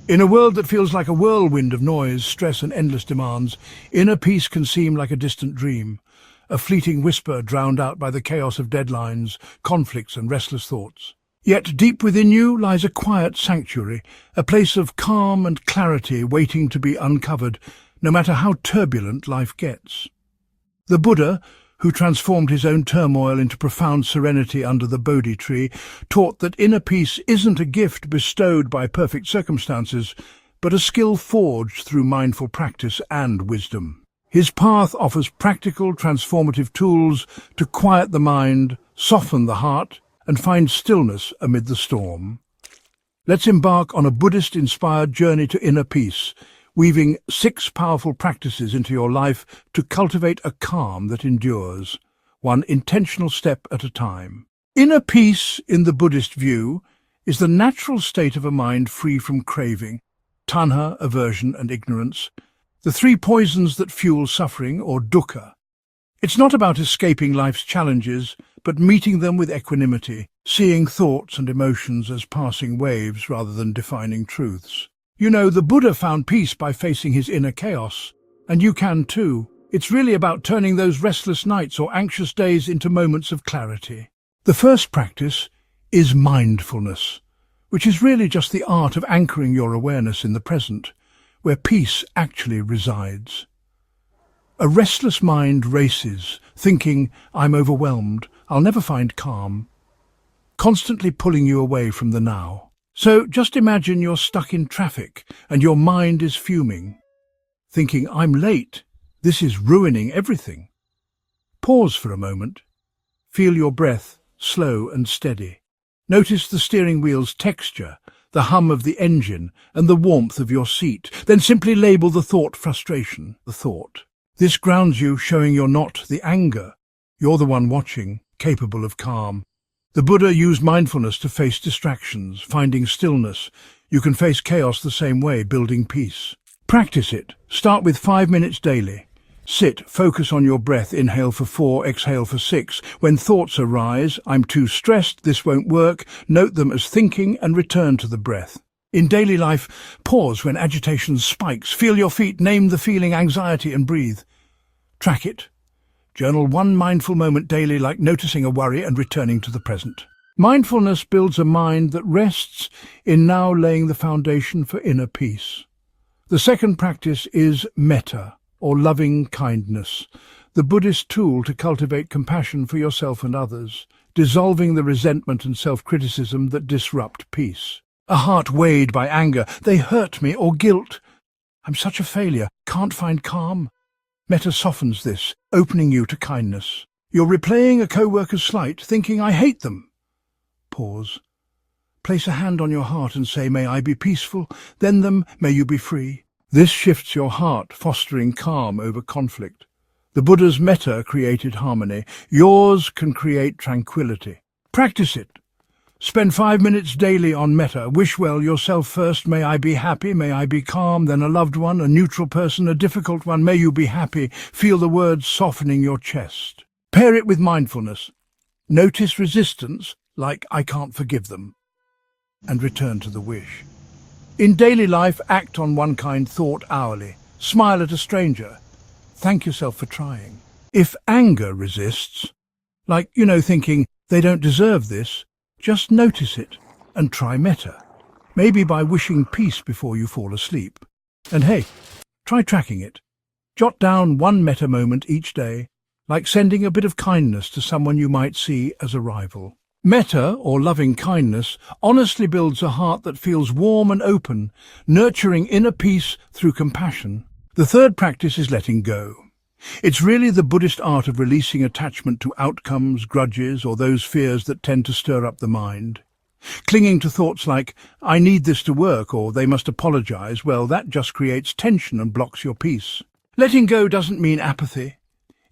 In a world that feels like a whirlwind of noise, stress and endless demands, inner peace can seem like a distant dream, a fleeting whisper drowned out by the chaos of deadlines, conflicts and restless thoughts. Yet deep within you lies a quiet sanctuary, a place of calm and clarity waiting to be uncovered, no matter how turbulent life gets. The Buddha, who transformed his own turmoil into profound serenity under the Bodhi tree, taught that inner peace isn't a gift bestowed by perfect circumstances, but a skill forged through mindful practice and wisdom. His path offers practical, transformative tools to quiet the mind, soften the heart, and find stillness amid the storm. Let's embark on a Buddhist-inspired journey to inner peace, weaving 6 powerful practices into your life to cultivate a calm that endures, one intentional step at a time. Inner peace, in the Buddhist view, is the natural state of a mind free from craving, tanha, aversion and ignorance, the 3 poisons that fuel suffering, or dukkha. It's not about escaping life's challenges, but meeting them with equanimity, seeing thoughts and emotions as passing waves rather than defining truths. You know, the Buddha found peace by facing his inner chaos, and you can too. It's really about turning those restless nights or anxious days into moments of clarity. The first practice is mindfulness, which is really just the art of anchoring your awareness in the present, where peace actually resides. A restless mind races, thinking, "I'm overwhelmed, I'll never find calm," constantly pulling you away from the now. So just imagine you're stuck in traffic and your mind is fuming, thinking, "I'm late, this is ruining everything." Pause for a moment. Feel your breath, slow and steady. Notice the steering wheel's texture, the hum of the engine, and the warmth of your seat. Then simply label the thought frustration, the thought. This grounds you, showing you're not the anger. You're the one watching, capable of calm. The Buddha used mindfulness to face distractions, finding stillness. You can face chaos the same way, building peace. Practice it. Start with 5 minutes daily. Sit, focus on your breath, inhale for 4, exhale for 6. When thoughts arise, "I'm too stressed, this won't work," note them as thinking and return to the breath. In daily life, pause when agitation spikes. Feel your feet, name the feeling, anxiety, and breathe. Track it. Journal 1 mindful moment daily, like noticing a worry and returning to the present. Mindfulness builds a mind that rests in now, laying the foundation for inner peace. The second practice is metta, or loving kindness, the Buddhist tool to cultivate compassion for yourself and others, dissolving the resentment and self-criticism that disrupt peace. A heart weighed by anger, "They hurt me," or guilt, "I'm such a failure, can't find calm." Metta softens this, opening you to kindness. You're replaying a co-worker's slight, thinking, "I hate them." Pause. Place a hand on your heart and say, "May I be peaceful," then them, "May you be free." This shifts your heart, fostering calm over conflict. The Buddha's metta created harmony. Yours can create tranquility. Practice it. Spend 5 minutes daily on metta. Wish well yourself first. "May I be happy, may I be calm," then a loved one, a neutral person, a difficult one. "May you be happy." Feel the words softening your chest. Pair it with mindfulness. Notice resistance, like "I can't forgive them," and return to the wish. In daily life, act on one kind thought hourly. Smile at a stranger. Thank yourself for trying. If anger resists, like, thinking, "They don't deserve this," just notice it and try metta, maybe by wishing peace before you fall asleep. And hey, try tracking it. Jot down 1 metta moment each day, like sending a bit of kindness to someone you might see as a rival. Metta, or loving kindness, honestly builds a heart that feels warm and open, nurturing inner peace through compassion. The third practice is letting go. It's really the Buddhist art of releasing attachment to outcomes, grudges, or those fears that tend to stir up the mind. Clinging to thoughts like, "I need this to work," or "they must apologize," well, that just creates tension and blocks your peace. Letting go doesn't mean apathy.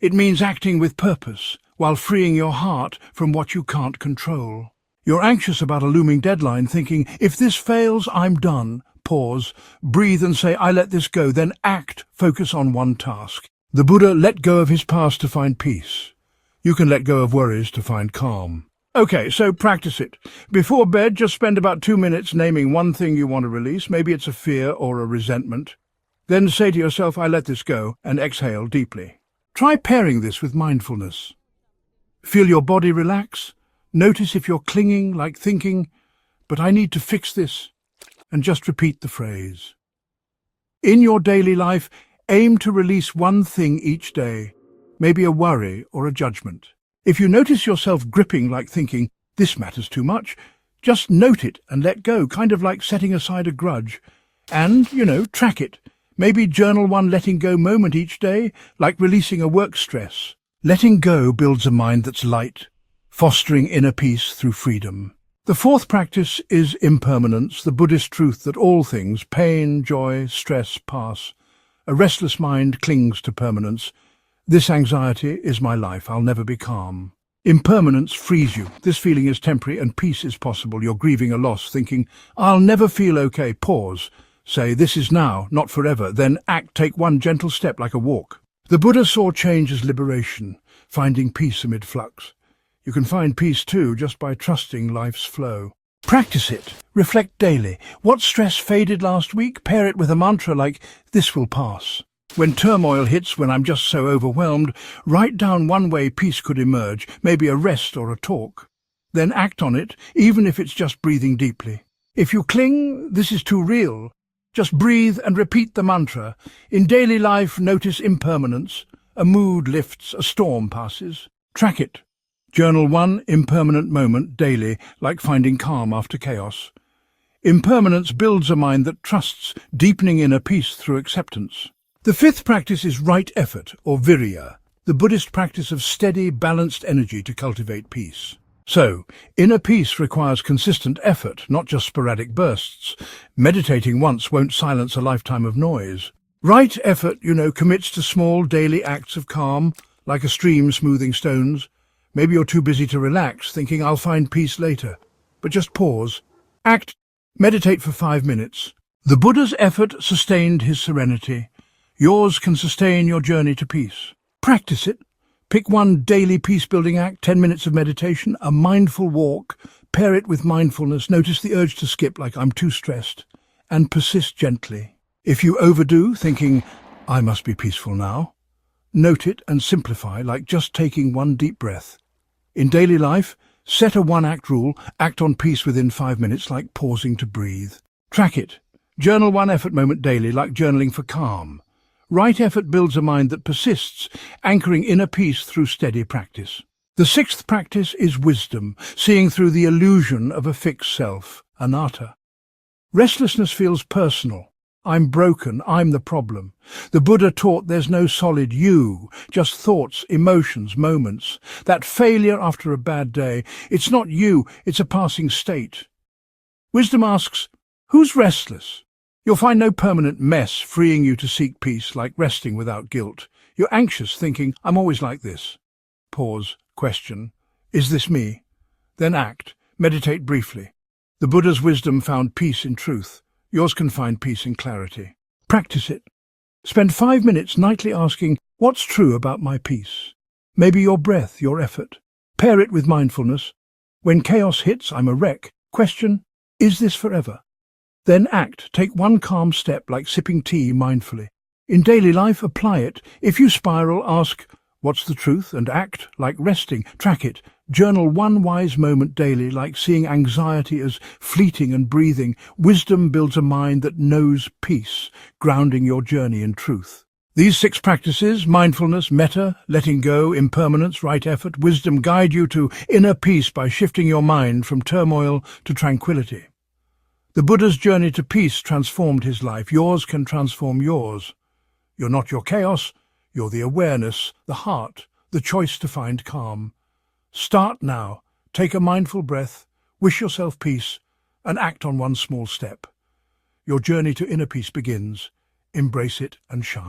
It means acting with purpose, while freeing your heart from what you can't control. You're anxious about a looming deadline, thinking, "If this fails, I'm done." Pause, breathe and say, "I let this go," then act, focus on one task. The Buddha let go of his past to find peace. You can let go of worries to find calm. Okay, so practice it. Before bed, just spend about 2 minutes naming one thing you want to release. Maybe it's a fear or a resentment. Then say to yourself, I let this go, and exhale deeply. Try pairing this with mindfulness. Feel your body relax. Notice if you're clinging, like thinking, but I need to fix this, and just repeat the phrase. In your daily life, aim to release one thing each day, maybe a worry or a judgment. If you notice yourself gripping like thinking, this matters too much, just note it and let go, kind of like setting aside a grudge. And, track it. Maybe journal one letting go moment each day, like releasing a work stress. Letting go builds a mind that's light, fostering inner peace through freedom. The fourth practice is impermanence, the Buddhist truth that all things, pain, joy, stress, pass. A restless mind clings to permanence. This anxiety is my life, I'll never be calm. Impermanence frees you. This feeling is temporary and peace is possible. You're grieving a loss, thinking, I'll never feel okay. Pause. Say, this is now, not forever. Then act, take one gentle step like a walk. The Buddha saw change as liberation, finding peace amid flux. You can find peace too, just by trusting life's flow. Practice it. Reflect daily. What stress faded last week? Pair it with a mantra like, this will pass. When turmoil hits, when I'm just so overwhelmed, write down one way peace could emerge, maybe a rest or a talk. Then act on it, even if it's just breathing deeply. If you cling, this is too real. Just breathe and repeat the mantra. In daily life, notice impermanence. A mood lifts, a storm passes. Track it. Journal one impermanent moment daily, like finding calm after chaos. Impermanence builds a mind that trusts, deepening inner peace through acceptance. The fifth practice is right effort, or virya, the Buddhist practice of steady, balanced energy to cultivate peace. So, inner peace requires consistent effort, not just sporadic bursts. Meditating once won't silence a lifetime of noise. Right effort, commits to small daily acts of calm, like a stream smoothing stones. Maybe you're too busy to relax, thinking I'll find peace later. But just pause. Act. Meditate for 5 minutes. The Buddha's effort sustained his serenity. Yours can sustain your journey to peace. Practice it. Pick one daily peace-building act, 10 minutes of meditation, a mindful walk. Pair it with mindfulness. Notice the urge to skip, like I'm too stressed. And persist gently. If you overdo, thinking, I must be peaceful now, note it and simplify, like just taking one deep breath. In daily life, set a one-act rule. Act on peace within 5 minutes, like pausing to breathe. Track it. Journal one effort moment daily, like journaling for calm. Right effort builds a mind that persists, anchoring inner peace through steady practice. The sixth practice is wisdom, seeing through the illusion of a fixed self, anatta. Restlessness feels personal. I'm broken, I'm the problem. The Buddha taught there's no solid you, just thoughts, emotions, moments. That failure after a bad day, it's not you, it's a passing state. Wisdom asks, who's restless? You'll find no permanent mess freeing you to seek peace, like resting without guilt. You're anxious, thinking, I'm always like this. Pause, question, is this me? Then act, meditate briefly. The Buddha's wisdom found peace in truth. Yours can find peace in clarity. Practice it. Spend 5 minutes nightly asking, what's true about my peace? Maybe your breath, your effort. Pair it with mindfulness. When chaos hits, I'm a wreck. Question, is this forever? Then act. Take one calm step, like sipping tea mindfully. In daily life, apply it. If you spiral, ask, what's the truth? And act, like resting. Track it. Journal one wise moment daily, like seeing anxiety as fleeting and breathing. Wisdom builds a mind that knows peace, grounding your journey in truth. These 6 practices, mindfulness, metta, letting go, impermanence, right effort, wisdom, guide you to inner peace by shifting your mind from turmoil to tranquility. The Buddha's journey to peace transformed his life. Yours can transform yours. You're not your chaos, you're the awareness, the heart, the choice to find calm. Start now. Take a mindful breath, wish yourself peace, and act on one small step. Your journey to inner peace begins. Embrace it and shine.